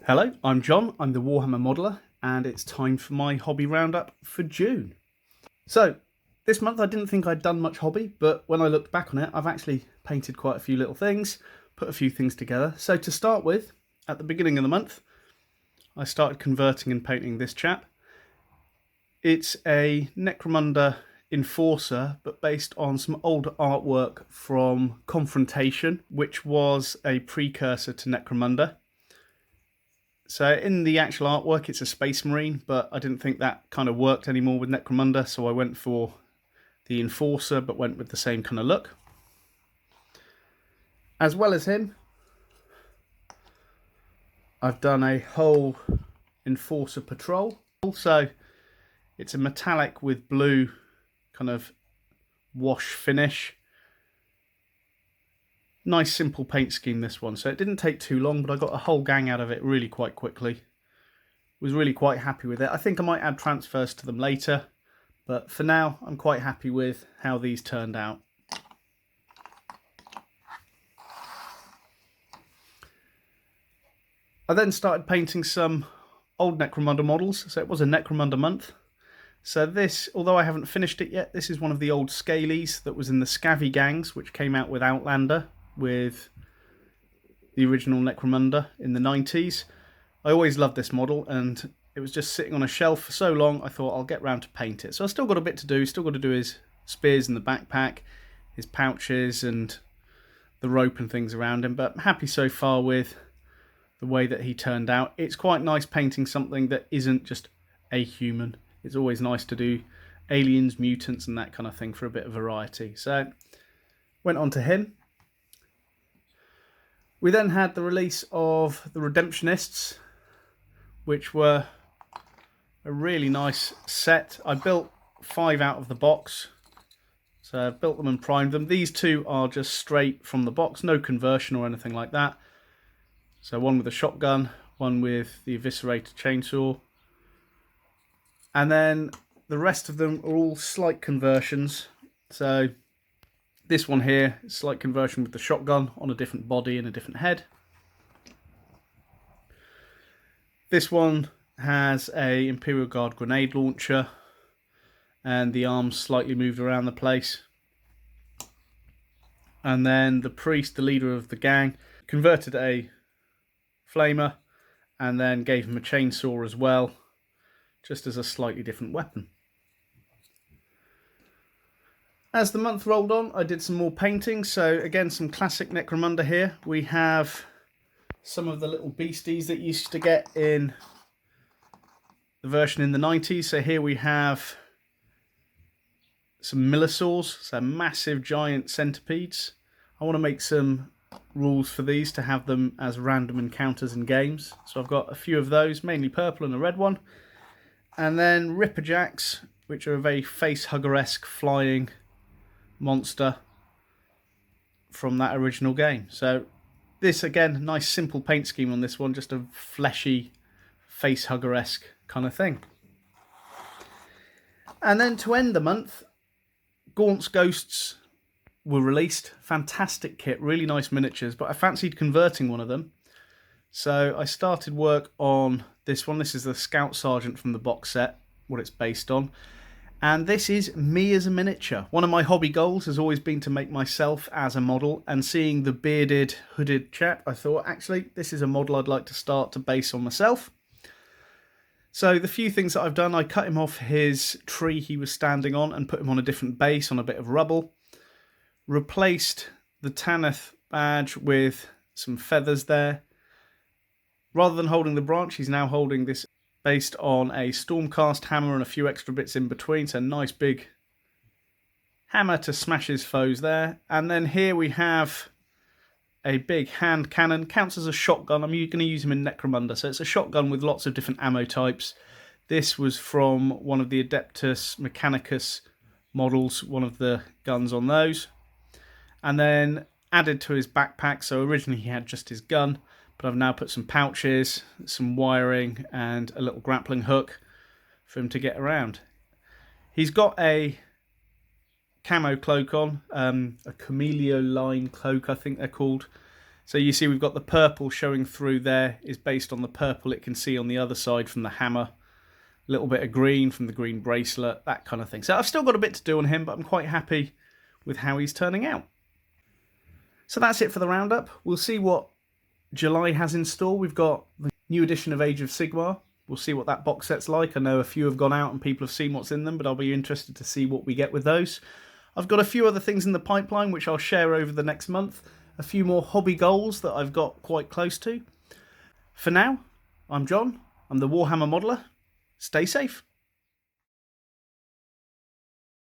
Hello, I'm John, I'm the Warhammer modeler, and it's time for my hobby roundup for June. So, this month I didn't think I'd done much hobby, but when I looked back on it, I've actually painted quite a few little things, put a few things together. So to start with, at the beginning of the month, I started converting and painting this chap. It's a Necromunda Enforcer, but based on some old artwork from Confrontation, which was a precursor to Necromunda. So in the actual artwork, it's a Space Marine, but I didn't think that kind of worked anymore with Necromunda, so I went for the Enforcer, but went with the same kind of look. As well as him, I've done a whole Enforcer patrol. Also, it's a metallic with blue kind of wash finish. Nice simple paint scheme, this one, so it didn't take too long, but I got a whole gang out of it really quite quickly. Was really quite happy with it. I think I might add transfers to them later, but for now I'm quite happy with how these turned out. I then started painting some old Necromunda models, so it was a Necromunda month. So this, although I haven't finished it yet, this is one of the old Scalies that was in the Scavvy gangs, which came out with Outlander, with the original Necromunda in the 90s. I always loved this model, and it was just sitting on a shelf for so long, I thought I'll get round to paint it. So I've still got a bit to do, still got to do his spears in the backpack, his pouches and the rope and things around him, but I'm happy so far with the way that he turned out. It's quite nice painting something that isn't just a human. It's always nice to do aliens, mutants and that kind of thing for a bit of variety. So went on to him. We then had the release of the Redemptionists, which were a really nice set. I built 5 out of the box. So I built them and primed them. These 2 are just straight from the box, no conversion or anything like that. So one with a shotgun, one with the Eviscerator chainsaw. And then the rest of them are all slight conversions. So this one here, slight conversion with the shotgun on a different body and a different head. This one has a Imperial Guard grenade launcher and the arms slightly moved around the place. And then the priest, the leader of the gang, converted a flamer and then gave him a chainsaw as well, just as a slightly different weapon. As the month rolled on, I did some more painting. So again, some classic Necromunda here. We have some of the little beasties that you used to get in the version in the 90s. So here we have some Millisaurs, so massive giant centipedes. I want to make some rules for these to have them as random encounters in games. So I've got a few of those, mainly purple and a red one. And then Ripperjacks, which are a very face-hugger-esque flying monster from that original game. So this, again, nice simple paint scheme on this one, just a fleshy, face-hugger-esque kind of thing. And then to end the month, Gaunt's Ghosts were released. Fantastic kit, really nice miniatures, but I fancied converting one of them. So I started work on this one. This is the Scout Sergeant from the box set, what it's based on. And this is me as a miniature. One of my hobby goals has always been to make myself as a model, and seeing the bearded, hooded chap, I thought, actually, this is a model I'd like to start to base on myself. So the few things that I've done, I cut him off his tree he was standing on and put him on a different base on a bit of rubble. Replaced the Tanith badge with some feathers there. Rather than holding the branch, he's now holding this based on a Stormcast hammer and a few extra bits in between. So nice big hammer to smash his foes there. And then here we have a big hand cannon. Counts as a shotgun. I'm going to use him in Necromunda. So it's a shotgun with lots of different ammo types. This was from one of the Adeptus Mechanicus models, one of the guns on those. And then added to his backpack. So originally he had just his gun, but I've now put some pouches, some wiring and a little grappling hook for him to get around. He's got a camo cloak on, a Camellia line cloak I think they're called. So you see we've got the purple showing through there is based on the purple it can see on the other side from the hammer. A little bit of green from the green bracelet, that kind of thing. So I've still got a bit to do on him, but I'm quite happy with how he's turning out. So that's it for the roundup. We'll see what July has in store. We've got the new edition of Age of Sigmar. We'll see what that box set's like. I know a few have gone out and people have seen what's in them, but I'll be interested to see what we get with those. I've got a few other things in the pipeline which I'll share over the next month. A few more hobby goals that I've got quite close to. For now, I'm John. I'm the Warhammer Modeler. Stay safe.